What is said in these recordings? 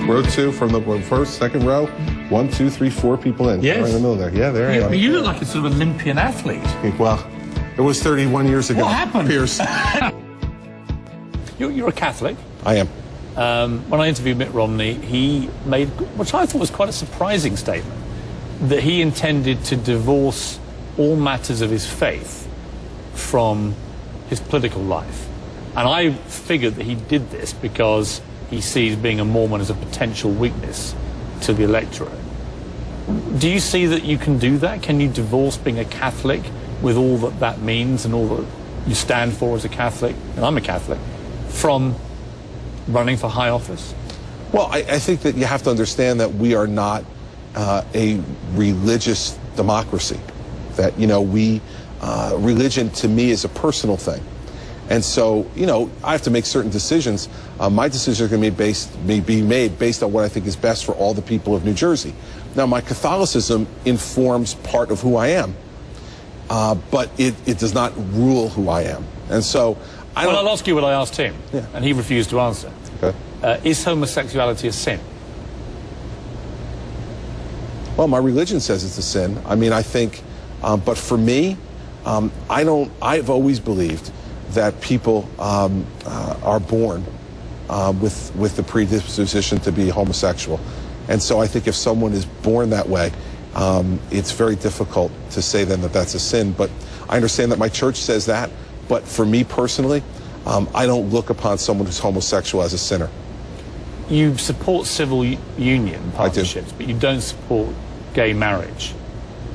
Row 2 from the first, second row. 1, 2, 3, 4 people in. Yes. Right in the middle there. Yeah, there I am. You look like a sort of Olympian athlete. Well, it was 31 years ago. What happened? Piers. You're a Catholic. I am. When I interviewed Mitt Romney, he made, which I thought was quite a surprising statement, that he intended to divorce all matters of his faith from his political life. And I figured that he did this because he sees being a Mormon as a potential weakness to the electorate. Do you see that you can do that? Can you divorce being a Catholic with all that that means and all that you stand for as a Catholic, and I'm a Catholic, from running for high office? Well, I think that you have to understand that we are not a religious democracy. That, you know, religion to me is a personal thing. And so, you know, I have to make certain decisions. My decisions are going to be made based on what I think is best for all the people of New Jersey. Now, my Catholicism informs part of who I am, but it does not rule who I am. And so, I'll ask you what I asked him, yeah. And he refused to answer. Okay. Is homosexuality a sin? Well, my religion says it's a sin. I mean, I think, but for me, I've always believed that people are born with the predisposition to be homosexual. And so I think if someone is born that way, it's very difficult to say then that that's a sin. But I understand that my church says that. But for me personally, I don't look upon someone who's homosexual as a sinner. You support civil union partnerships, but you don't support gay marriage.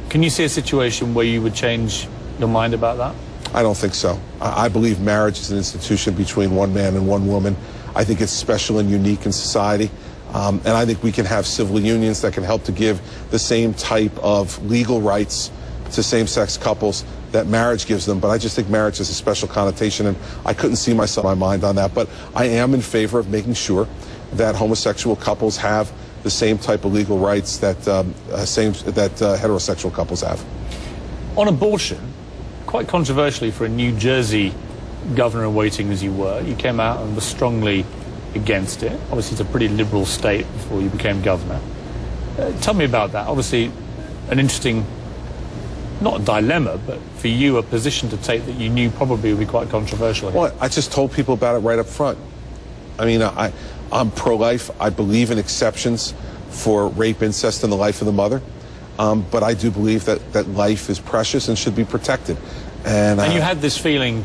Can you see a situation where you would change your mind about that? I don't think so. I believe marriage is an institution between one man and one woman. I think it's special and unique in society. And I think we can have civil unions that can help to give the same type of legal rights to same-sex couples that marriage gives them. But I just think marriage has a special connotation, and I couldn't see myself my mind on that. But I am in favor of making sure that homosexual couples have the same type of legal rights that heterosexual couples have. On abortion, quite controversially for a New Jersey governor in waiting as you were, you came out and were strongly against it. Obviously, it's a pretty liberal state before you became governor. Tell me about that. Obviously, an interesting, not a dilemma, but for you, a position to take that you knew probably would be quite controversial. Well, I just told people about it right up front. I mean, I'm pro-life. I believe in exceptions for rape, incest, and the life of the mother. But I do believe that life is precious and should be protected. And you had this feeling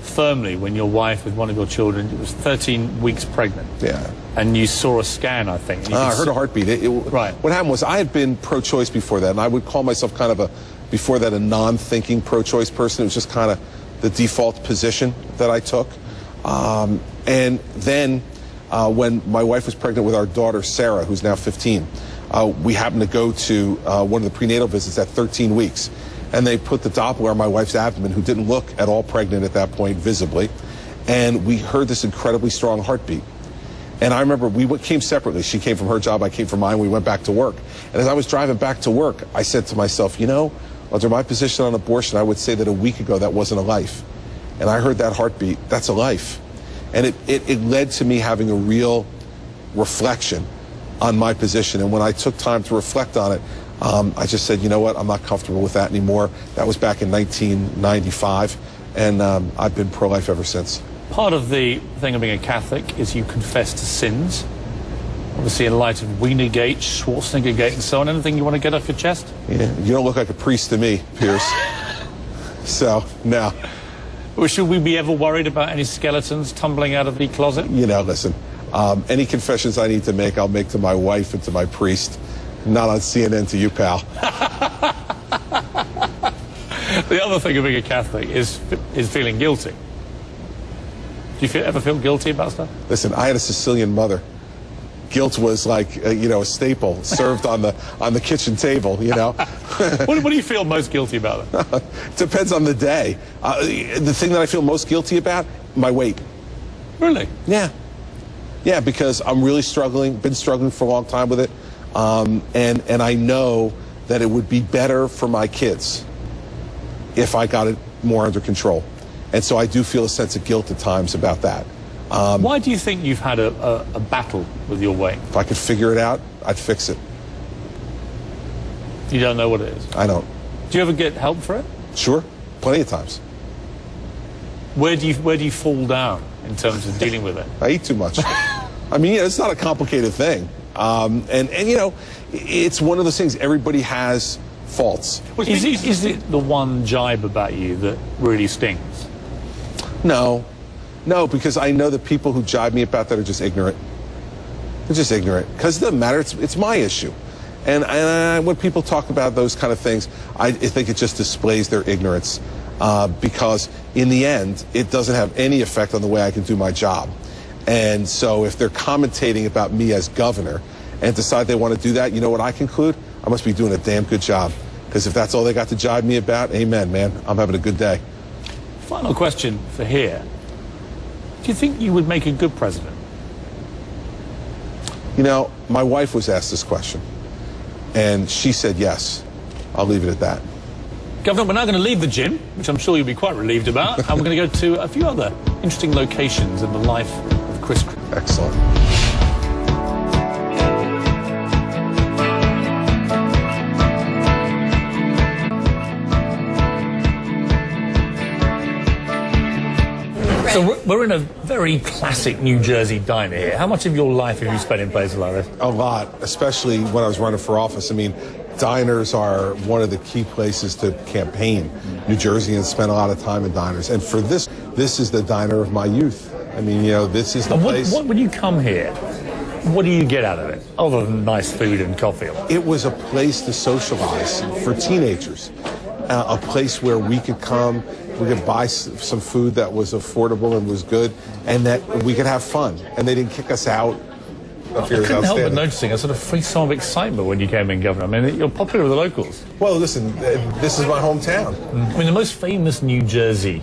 firmly when your wife with one of your children was 13 weeks pregnant. Yeah. And you saw a scan, I think. I heard a heartbeat. Right. What happened was I had been pro-choice before that, and I would call myself kind of before that, a non-thinking pro-choice person. It was just kind of the default position that I took. And then when my wife was pregnant with our daughter, Sarah, who's now 15, we happened to go to one of the prenatal visits at 13 weeks. And they put the Doppler on my wife's abdomen, who didn't look at all pregnant at that point visibly. And we heard this incredibly strong heartbeat. And I remember we came separately. She came from her job, I came from mine. We went back to work. And as I was driving back to work, I said to myself, you know, under my position on abortion, I would say that a week ago that wasn't a life. And I heard that heartbeat, that's a life. And it led to me having a real reflection on my position. And when I took time to reflect on it, I just said, you know what, I'm not comfortable with that anymore. That was back in 1995, and I've been pro-life ever since. Part of the thing of being a Catholic is you confess to sins. Obviously, in light of Wienergate, Schwarzeneggergate, and so on, anything you want to get off your chest? Yeah, you don't look like a priest to me, Piers. So, no. Well, should we be ever worried about any skeletons tumbling out of the closet? You know, listen, any confessions I need to make, I'll make to my wife and to my priest. Not on CNN to you, pal. The other thing of being a Catholic is feeling guilty. Do you ever feel guilty about stuff? Listen, I had a Sicilian mother. Guilt was like, a staple served on the kitchen table, you know. What do you feel most guilty about? Depends on the day. The thing that I feel most guilty about, my weight. Really? Yeah. Yeah, because I'm really been struggling for a long time with it. And I know that it would be better for my kids if I got it more under control. And so I do feel a sense of guilt at times about that. Why do you think you've had a battle with your weight? If I could figure it out, I'd fix it. You don't know what it is? I don't. Do you ever get help for it? Sure, plenty of times. Where do you fall down in terms of dealing with it? I eat too much. I mean, it's not a complicated thing. And you know, it's one of those things, everybody has faults. Is it the one jibe about you that really stings? No, because I know the people who jibe me about that are just ignorant. They're just ignorant. Because it doesn't matter, it's my issue. And when people talk about those kind of things, I think it just displays their ignorance. Because in the end, it doesn't have any effect on the way I can do my job. And so if they're commentating about me as governor and decide they want to do that, you know what I conclude? I must be doing a damn good job. Because if that's all they got to jibe me about, amen, man. I'm having a good day. Final question for here. Do you think you would make a good president? You know, my wife was asked this question. And she said yes. I'll leave it at that. Governor, we're now going to leave the gym, which I'm sure you'll be quite relieved about, and we're going to go to a few other interesting locations in the life of Chris Christie. Excellent. So we're in a very classic New Jersey diner here. How much of your life have you spent in places like this? A lot, especially when I was running for office. I mean, diners are one of the key places to campaign. New Jerseyans spend a lot of time in diners. And for this is the diner of my youth. I mean, you know, this is the place. When you come here, what do you get out of it, other than nice food and coffee? It was a place to socialize for teenagers. A place where we could come, we could buy some food that was affordable and was good, and that we could have fun. And they didn't kick us out. I couldn't help but noticing a sort of frisson of excitement when you came in, Governor. I mean, you're popular with the locals. Well, listen, this is my hometown. I mean, the most famous New Jersey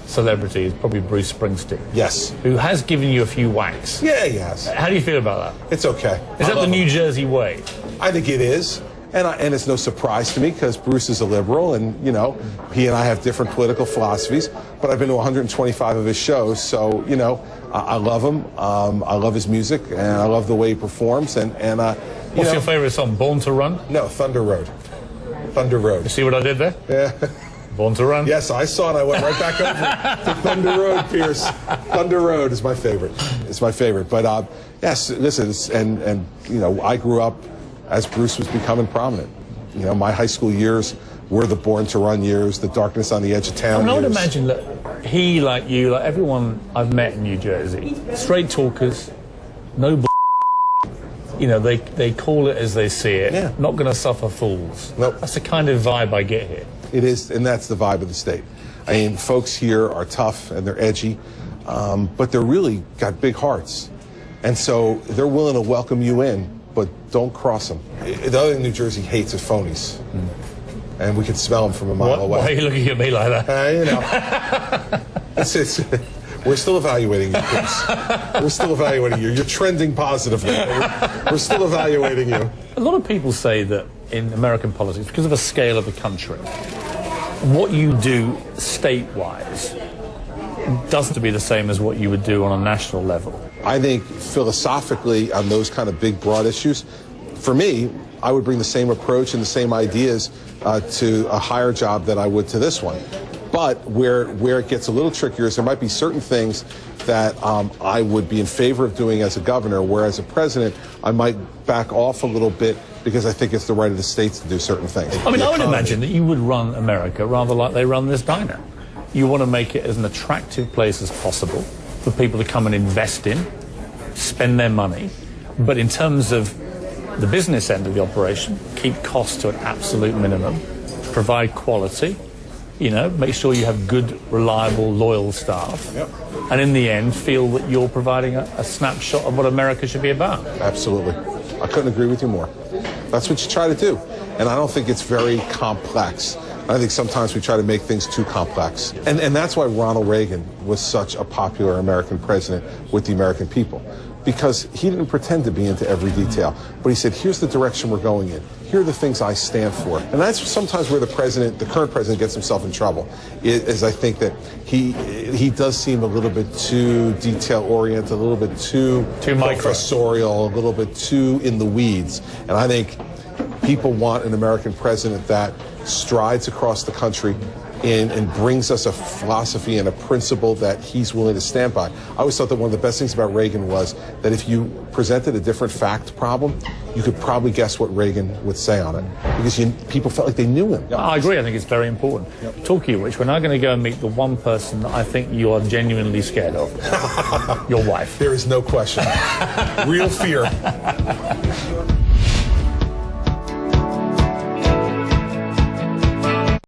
celebrity is probably Bruce Springsteen. Yes. Who has given you a few whacks. Yeah, he has. How do you feel about that? It's okay. Is that the New Jersey way? I think it is. And it's no surprise to me because Bruce is a liberal and, you know, he and I have different political philosophies. But I've been to 125 of his shows, so, you know, I love him. I love his music, and I love the way he performs. And what's your favorite song? Born to Run? No, Thunder Road. Thunder Road. You see what I did there? Yeah. Born to Run? Yes, I saw it. I went right back over to Thunder Road, Piers. Thunder Road is my favorite. It's my favorite. But yes, listen, and you know, I grew up as Bruce was becoming prominent. You know, my high school years were the Born to Run years, the Darkness on the Edge of Town years. I would imagine that he, like you, like everyone I've met in New Jersey, straight talkers, no you know, they call it as they see it. Yeah. Not going to suffer fools. Nope. That's the kind of vibe I get here. It is, and that's the vibe of the state. I mean, folks here are tough and they're edgy, but they're really got big hearts. And so they're willing to welcome you in, but don't cross them. The other thing New Jersey hates is phonies. And we can smell them from a mile away. Why are you looking at me like that? You know, we're still evaluating you, Chris. We're still evaluating you. You're trending positively. We're still evaluating you. A lot of people say that in American politics, because of the scale of the country, what you do statewide doesn't be the same as what you would do on a national level. I think philosophically on those kind of big, broad issues, for me, I would bring the same approach and the same ideas to a higher job that I would to this one. But where it gets a little trickier is there might be certain things that I would be in favor of doing as a governor, whereas a president, I might back off a little bit because I think it's the right of the states to do certain things. I mean, I would imagine that you would run America rather like they run this diner. You want to make it as an attractive place as possible for people to come and invest in, spend their money. But in terms of the business end of the operation, keep costs to an absolute minimum, provide quality, you know, make sure you have good, reliable, loyal staff. Yep. And in the end, feel that you're providing a snapshot of what America should be about. Absolutely. I couldn't agree with you more. That's what you try to do. And I don't think it's very complex. I think sometimes we try to make things too complex. And that's why Ronald Reagan was such a popular American president with the American people. Because he didn't pretend to be into every detail, but he said, here's the direction we're going in. Here are the things I stand for. And that's sometimes where the current president gets himself in trouble, is I think that he does seem a little bit too detail-oriented, a little bit too professorial, a little bit too in the weeds. And I think people want an American president that strides across the country and brings us a philosophy and a principle that he's willing to stand by. I always thought that one of the best things about Reagan was that if you presented a different fact problem, you could probably guess what Reagan would say on it, because people felt like they knew him. I agree. I think it's very important. Yep. Talking of which, we're now going to go and meet the one person that I think you are genuinely scared of. Your wife. There is no question. Real fear.